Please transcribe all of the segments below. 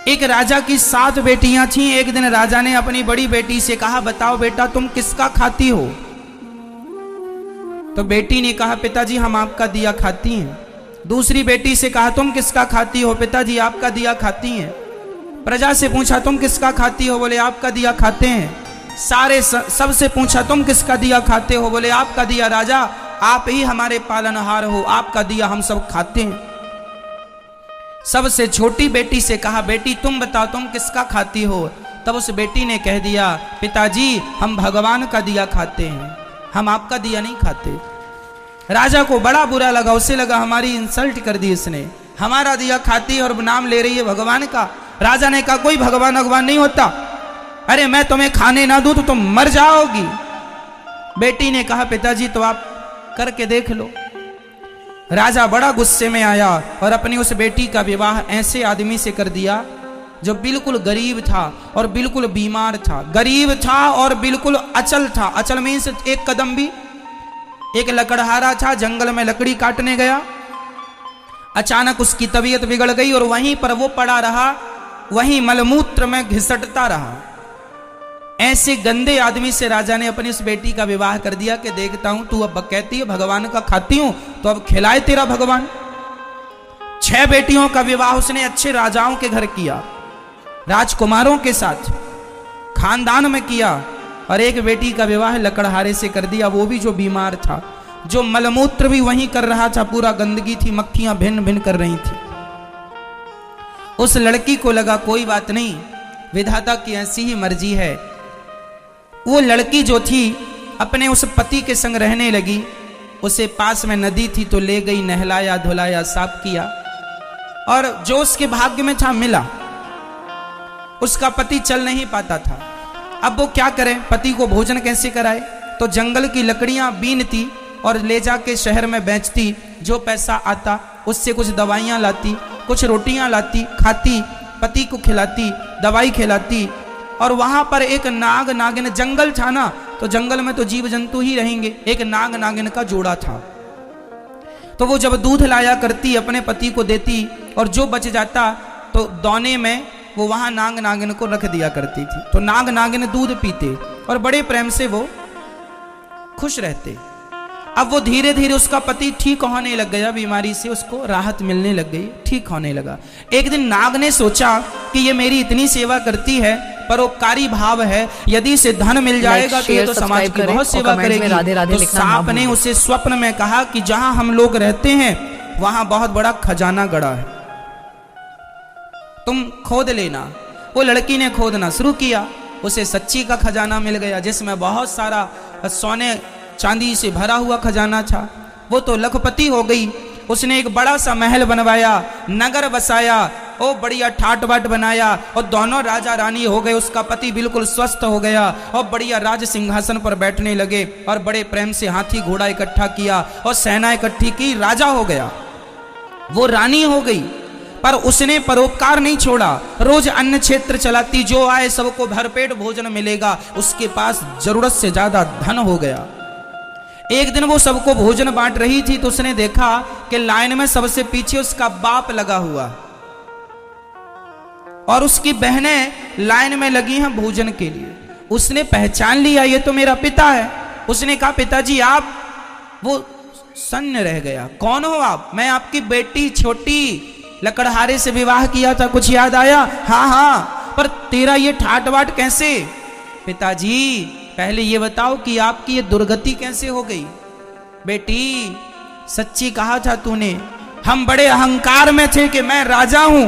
एक राजा की 7 बेटियां थीं। एक दिन राजा ने अपनी बड़ी बेटी से कहा, बताओ बेटा तुम किसका खाती हो? तो बेटी ने कहा, पिताजी हम आपका दिया खाती हैं। दूसरी बेटी से कहा, तुम किसका खाती हो? पिताजी आपका दिया खाती हैं। प्रजा से पूछा, तुम किसका खाती हो? बोले आपका दिया खाते हैं। सारे सबसे पूछा, तुम किसका दिया खाते हो? बोले आपका दिया। राजा आप ही हमारे पालनहार हो, आपका दिया हम सब खाते हैं। सबसे छोटी बेटी से कहा, बेटी तुम बताओ तुम किसका खाती हो? तब उस बेटी ने कह दिया, पिताजी हम भगवान का दिया खाते हैं, हम आपका दिया नहीं खाते। राजा को बड़ा बुरा लगा, उसे लगा हमारी इंसल्ट कर दी इसने, हमारा दिया खाती है और नाम ले रही है भगवान का। राजा ने कहा, कोई भगवान भगवान नहीं होता, अरे मैं तुम्हें खाने ना दूं तो तुम मर जाओगी। बेटी ने कहा, पिताजी तो आप करके देख लो। राजा बड़ा गुस्से में आया और अपनी उस बेटी का विवाह ऐसे आदमी से कर दिया जो बिल्कुल गरीब था और बिल्कुल बीमार था। गरीब था और बिल्कुल अचल था। अचल मीन्स एक कदम भी। एक लकड़हारा था, जंगल में लकड़ी काटने गया, अचानक उसकी तबीयत बिगड़ गई और वहीं पर वो पड़ा रहा, वहीं मलमूत्र में घिसटता रहा। ऐसे गंदे आदमी से राजा ने अपनी उस बेटी का विवाह कर दिया कि देखता हूं तू अब कहती है भगवान का खाती हूं तो अब खिलाए तेरा भगवान। 6 बेटियों का विवाह उसने अच्छे राजाओं के घर किया, राजकुमारों के साथ खानदान में किया, और एक बेटी का विवाह लकड़हारे से कर दिया, वो भी जो बीमार था, जो मलमूत्र भी वहीं कर रहा था, पूरा गंदगी थी, मक्खियां भिन्न भिन्न कर रही थी। उस लड़की को लगा कोई बात नहीं, विधाता की ऐसी ही मर्जी है। वो लड़की जो थी अपने उस पति के संग रहने लगी। उसे पास में नदी थी तो ले गई, नहलाया धुलाया साफ किया, और जो उसके भाग्य में था मिला। उसका पति चल नहीं पाता था, अब वो क्या करे, पति को भोजन कैसे कराए? तो जंगल की लकड़ियां बीनती और ले जाके शहर में बेचती, जो पैसा आता उससे कुछ दवाइयां लाती, कुछ रोटियां लाती, खाती, पति को खिलाती, दवाई खिलाती। और वहां पर एक नाग नागिन, जंगल था ना तो जंगल में तो जीव जंतु ही रहेंगे, एक नाग नागिन का जोड़ा था। तो वो जब दूध लाया करती अपने पति को देती, और जो बच जाता तो दौने में वो वहां नाग नागिन को रख दिया करती थी। तो नाग नागिन दूध पीते और बड़े प्रेम से वो खुश रहते। अब वो धीरे धीरे उसका पति ठीक होने लग गया, बीमारी से उसको राहत मिलने लग गई, ठीक होने लगा। एक दिन नाग ने सोचा कि ये मेरी इतनी सेवा करती है, परोपकारी भाव है, यदि इसे धन मिल जाएगा तो ये तो समाज की बहुत सेवा करेगी। तो सांप ने उसे स्वप्न में कहा कि जहां हम लोग रहते हैं वहां बहुत बड़ा खजाना गड़ा है, तुम खोद लेना। वो लड़की ने खोदना शुरू किया, उसे सच्ची का खजाना मिल गया, जिसमें बहुत सारा सोने चांदी से भरा हुआ खजाना था। वो तो लखपति हो गई। उसने एक बड़ा सा महल बनवाया, नगर बसाया, ओ बढ़िया ठाट बाट बनाया, और दोनों राजा रानी हो गए। उसका पति बिल्कुल स्वस्थ हो गया और बढ़िया राज सिंहासन पर बैठने लगे, और बड़े प्रेम से हाथी घोड़ा इकट्ठा किया और सेना इकट्ठी की, राजा हो गया। वो रानी हो गई, पर उसने परोपकार नहीं छोड़ा। रोज अन्न क्षेत्र चलाती, जो आए सबको भरपेट भोजन मिलेगा। उसके पास जरूरत से ज्यादा धन हो गया। एक दिन वो सबको भोजन बांट रही थी तो उसने देखा कि लाइन में सबसे पीछे उसका बाप लगा हुआ और उसकी बहनें लाइन में लगी हैं भोजन के लिए। उसने पहचान लिया, ये तो मेरा पिता है। उसने कहा, पिताजी आप? वो सन्न रह गया, कौन हो आप? मैं आपकी बेटी छोटी, लकड़हारे से विवाह किया था, कुछ याद आया? हाँ हाँ, पर तेरा ये ठाट बाट कैसे? पिताजी पहले ये बताओ कि आपकी ये दुर्गति कैसे हो गई? बेटी सच्ची कहा था तूने, हम बड़े अहंकार में थे कि मैं राजा हूं,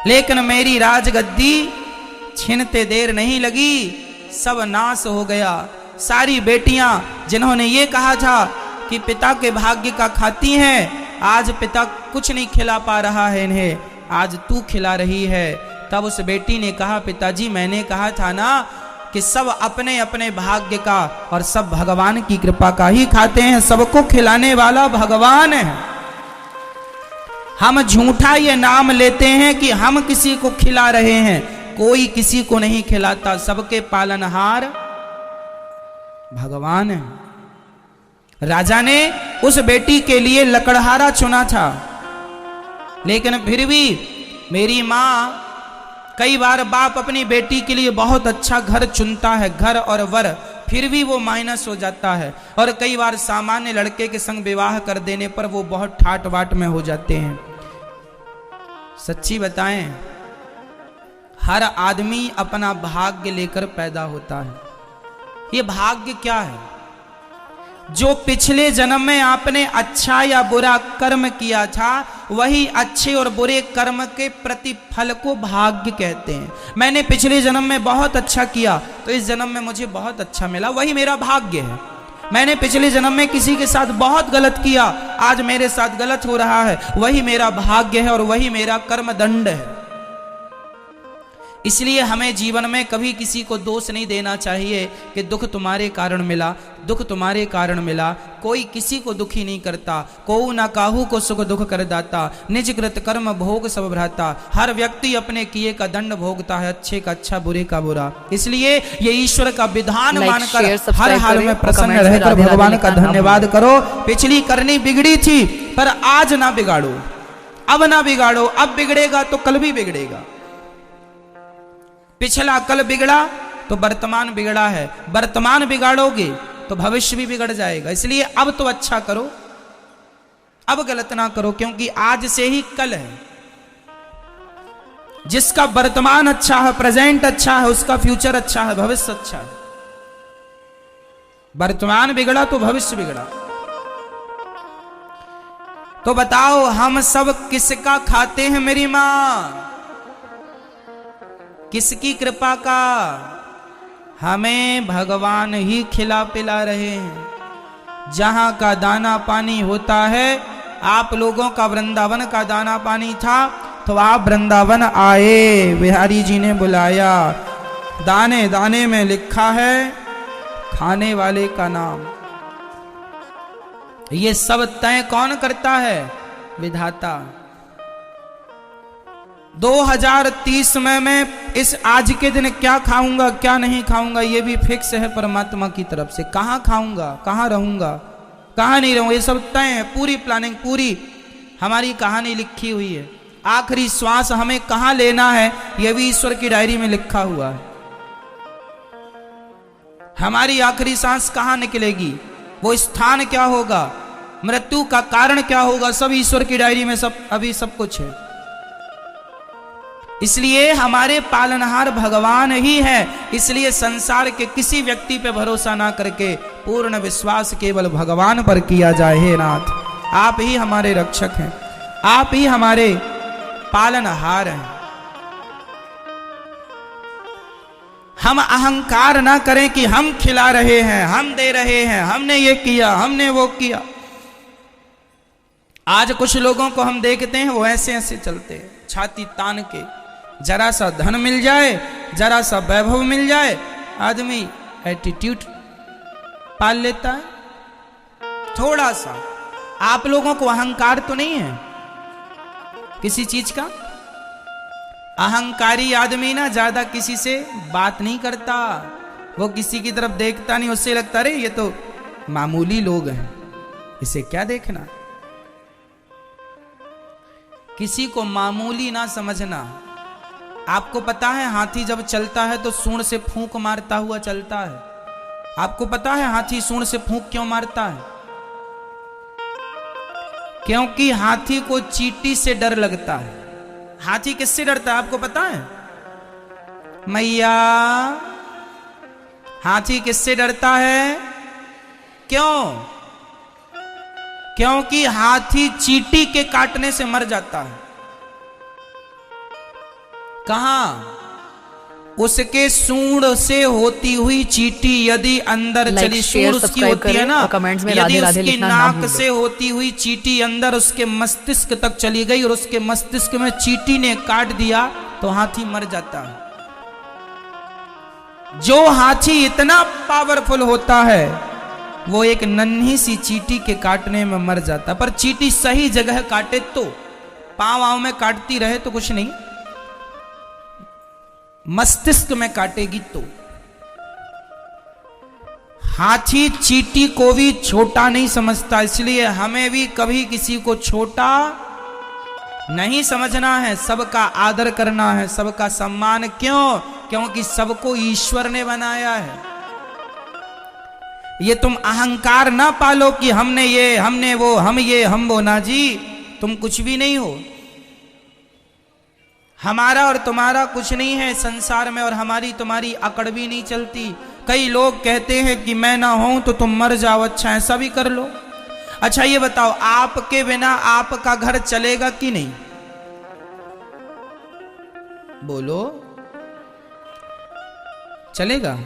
लेकिन मेरी राजगद्दी छीनते देर नहीं लगी, सब नाश हो गया। सारी बेटियां जिन्होंने ये कहा था कि पिता के भाग्य का खाती हैं, आज पिता कुछ नहीं खिला पा रहा है इन्हें, आज तू खिला रही है। तब उस बेटी ने कहा, पिताजी मैंने कहा था ना कि सब अपने अपने भाग्य का और सब भगवान की कृपा का ही खाते हैं, सबको खिलाने वाला भगवान है। हम झूठा ये नाम लेते हैं कि हम किसी को खिला रहे हैं, कोई किसी को नहीं खिलाता, सबके पालनहार भगवान है। राजा ने उस बेटी के लिए लकड़हारा चुना था, लेकिन फिर भी मेरी माँ, कई बार बाप अपनी बेटी के लिए बहुत अच्छा घर चुनता है, घर और वर, फिर भी वो माइनस हो जाता है। और कई बार सामान्य लड़के के संग विवाह कर देने पर वो बहुत ठाट बाट में हो जाते हैं। सच्ची बताएं, हर आदमी अपना भाग्य लेकर पैदा होता है। ये भाग्य क्या है? जो पिछले जन्म में आपने अच्छा या बुरा कर्म किया था, वही अच्छे और बुरे कर्म के प्रतिफल को भाग्य कहते हैं। मैंने पिछले जन्म में बहुत अच्छा किया तो इस जन्म में मुझे बहुत अच्छा मिला, वही मेरा भाग्य है। मैंने पिछले जन्म में किसी के साथ बहुत गलत किया, आज मेरे साथ गलत हो रहा है, वही मेरा भाग्य है और वही मेरा कर्म दंड है। इसलिए हमें जीवन में कभी किसी को दोष नहीं देना चाहिए कि दुख तुम्हारे कारण मिला, दुख तुम्हारे कारण मिला। कोई किसी को दुखी नहीं करता, कोऊ ना काहू को सुख दुख कर दाता, निज कृत कर्म भोग सब भ्राता। हर व्यक्ति अपने किए का दंड भोगता है, अच्छे का अच्छा, बुरे का बुरा। इसलिए ये ईश्वर का विधान मानकर हर हाल में प्रसन्न रहकर भगवान का धन्यवाद करो। पिछली करनी बिगड़ी थी पर आज ना बिगाड़ो, अब ना बिगाड़ो, अब बिगड़ेगा तो कल भी बिगड़ेगा। पिछला कल बिगड़ा तो वर्तमान बिगड़ा है, वर्तमान बिगाड़ोगे तो भविष्य भी बिगड़ जाएगा। इसलिए अब तो अच्छा करो, अब गलत ना करो, क्योंकि आज से ही कल है। जिसका वर्तमान अच्छा है, प्रेजेंट अच्छा है, उसका फ्यूचर अच्छा है, भविष्य अच्छा है। वर्तमान बिगड़ा तो भविष्य बिगड़ा। तो बताओ, हम सब किसका खाते हैं मेरी मां? किसकी कृपा का? हमें भगवान ही खिला पिला रहे हैं। जहां का दाना पानी होता है, आप लोगों का वृंदावन का दाना पानी था तो आप वृंदावन आए, बिहारी जी ने बुलाया। दाने दाने में लिखा है खाने वाले का नाम। ये सब तय कौन करता है? विधाता। 2030 में मैं इस आज के दिन क्या खाऊंगा क्या नहीं खाऊंगा, ये भी फिक्स है परमात्मा की तरफ से। कहाँ खाऊंगा, कहाँ रहूंगा, कहाँ नहीं रहूंगा, ये सब तय है। पूरी प्लानिंग, पूरी हमारी कहानी लिखी हुई है। आखिरी श्वास हमें कहाँ लेना है, यह भी ईश्वर की डायरी में लिखा हुआ है। हमारी आखिरी सांस कहाँ निकलेगी, वो स्थान क्या होगा, मृत्यु का कारण क्या होगा, सब ईश्वर की डायरी में सब अभी सब कुछ है। इसलिए हमारे पालनहार भगवान ही है। इसलिए संसार के किसी व्यक्ति पे भरोसा ना करके पूर्ण विश्वास केवल भगवान पर किया जाए। हे नाथ, आप ही हमारे रक्षक हैं, आप ही हमारे पालनहार हैं। हम अहंकार ना करें कि हम खिला रहे हैं, हम दे रहे हैं, हमने ये किया, हमने वो किया। आज कुछ लोगों को हम देखते हैं वो ऐसे ऐसे चलते हैं, छाती तान के। जरा सा धन मिल जाए, जरा सा वैभव मिल जाए, आदमी एटीट्यूड पाल लेता है। थोड़ा सा आप लोगों को अहंकार तो नहीं है किसी चीज का? अहंकारी आदमी ना ज्यादा किसी से बात नहीं करता, वो किसी की तरफ देखता नहीं, उससे लगता रे ये तो मामूली लोग हैं, इसे क्या देखना। किसी को मामूली ना समझना। आपको पता है हाथी जब चलता है तो सूंड से फूंक मारता हुआ चलता है। आपको पता है हाथी सूंड से फूंक क्यों मारता है? क्योंकि हाथी को चींटी से डर लगता है। हाथी किससे डरता है आपको पता है? मैया, हाथी किससे डरता है? क्यों? क्योंकि हाथी चींटी के काटने से मर जाता है। कहां? उसके सूंड से होती हुई चींटी यदि अंदर चली, सूंड उसकी होती है ना, यदि उसकी नाक से होती हुई चींटी अंदर उसके मस्तिष्क तक चली गई और उसके मस्तिष्क में चींटी ने काट दिया तो हाथी मर जाता है। जो हाथी इतना पावरफुल होता है वो एक नन्ही सी चींटी के काटने में मर जाता। पर चींटी सही जगह काटे तो, पांव में काटती रहे तो कुछ नहीं, मस्तिष्क में काटेगी तो। हाथी चींटी को भी छोटा नहीं समझता, इसलिए हमें भी कभी किसी को छोटा नहीं समझना है, सबका आदर करना है, सबका सम्मान। क्यों? क्योंकि सबको ईश्वर ने बनाया है। ये तुम अहंकार ना पालो कि हमने ये, हमने वो, हम ये, हम वो। ना जी, तुम कुछ भी नहीं हो। हमारा और तुम्हारा कुछ नहीं है संसार में, और हमारी तुम्हारी अकड़ भी नहीं चलती। कई लोग कहते हैं कि मैं ना हूं तो तुम मर जाओ। अच्छा, ऐसा भी कर लो। अच्छा ये बताओ, आपके बिना आपका घर चलेगा कि नहीं? बोलो, चलेगा?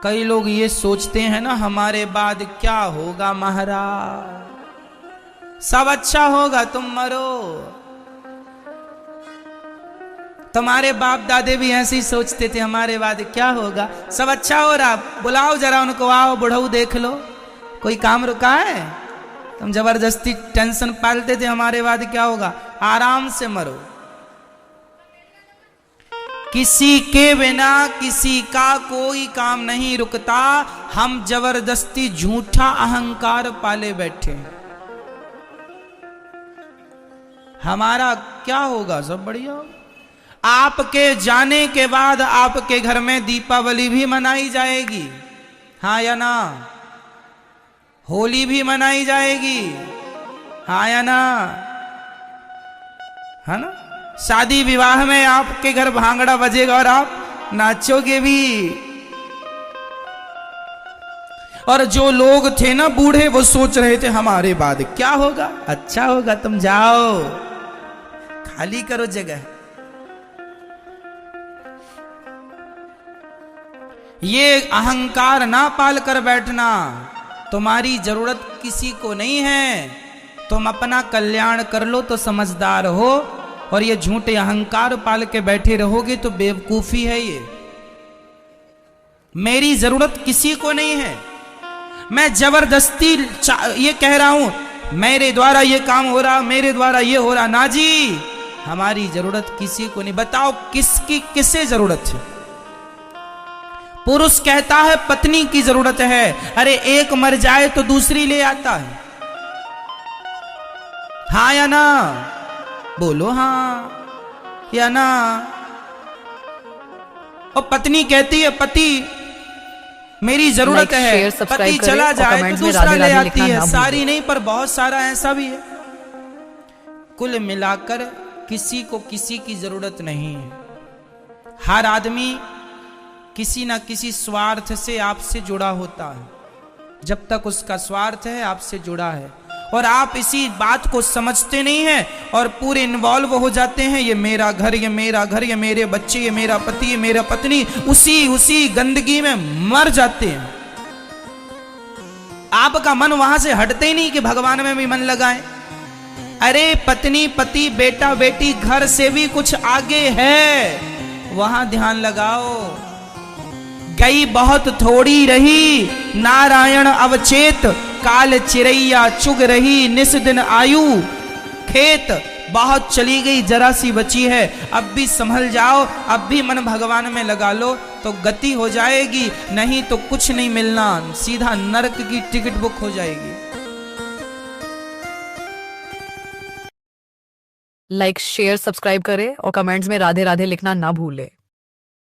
कई लोग ये सोचते हैं ना, हमारे बाद क्या होगा महाराज, सब अच्छा होगा, तुम मरो। तुम्हारे बाप दादे भी ऐसे ही सोचते थे, हमारे बाद क्या होगा, सब अच्छा हो रहा। बुलाओ जरा उनको, आओ बुढ़ऊ देख लो, कोई काम रुका है? तुम जबरदस्ती टेंशन पालते थे, हमारे बाद क्या होगा, आराम से मरो। किसी के बिना किसी का कोई काम नहीं रुकता। हम जबरदस्ती झूठा अहंकार पाले बैठे। हमारा क्या होगा, सब बढ़िया होगा। आपके जाने के बाद आपके घर में दीपावली भी मनाई जाएगी, हाँ या ना? होली भी मनाई जाएगी, हाँ या ना? है ना? शादी विवाह में आपके घर भांगड़ा बजेगा और आप नाचोगे भी। और जो लोग थे ना बूढ़े, वो सोच रहे थे हमारे बाद क्या होगा, अच्छा होगा, तुम जाओ खाली करो जगह। ये अहंकार ना पाल कर बैठना। तुम्हारी जरूरत किसी को नहीं है, तुम अपना कल्याण कर लो तो समझदार हो। और ये झूठे अहंकार पाल के बैठे रहोगे तो बेवकूफी है। ये मेरी जरूरत किसी को नहीं है, मैं जबरदस्ती ये कह रहा हूं मेरे द्वारा ये काम हो रहा, मेरे द्वारा ये हो रहा। ना जी, हमारी जरूरत किसी को नहीं। बताओ किसकी, किसे जरूरत है? पुरुष कहता है पत्नी की जरूरत है। अरे एक मर जाए तो दूसरी ले आता है, हाँ या ना? बोलो हाँ या ना? और पत्नी कहती है पति मेरी जरूरत है, पति चला जाए तो दूसरा ले आती है। सारी नहीं पर बहुत सारा ऐसा भी है। कुल मिलाकर किसी को किसी की जरूरत नहीं है। हर आदमी किसी ना किसी स्वार्थ से आपसे जुड़ा होता है। जब तक उसका स्वार्थ है आपसे जुड़ा है, और आप इसी बात को समझते नहीं हैं और पूरे इन्वॉल्व हो जाते हैं। ये मेरा घर, ये मेरा घर, ये मेरे बच्चे, ये मेरा पति, ये मेरा पत्नी, उसी गंदगी में मर जाते हैं। आपका मन वहां से हटते ही नहीं कि भगवान में भी मन लगाएं। अरे पत्नी, पति, बेटा, बेटी, घर से भी कुछ आगे है, वहां ध्यान लगाओ। गई बहुत थोड़ी रही नारायण अवचेत, काल चिरैया चुग रही निस दिन आयु खेत। बहुत चली गई, जरा सी बची है, अब भी संभल जाओ, अब भी मन भगवान में लगा लो तो गति हो जाएगी। नहीं तो कुछ नहीं मिलना, सीधा नरक की टिकट बुक हो जाएगी। लाइक, शेयर, सब्सक्राइब करें और कमेंट्स में राधे राधे लिखना ना भूलें।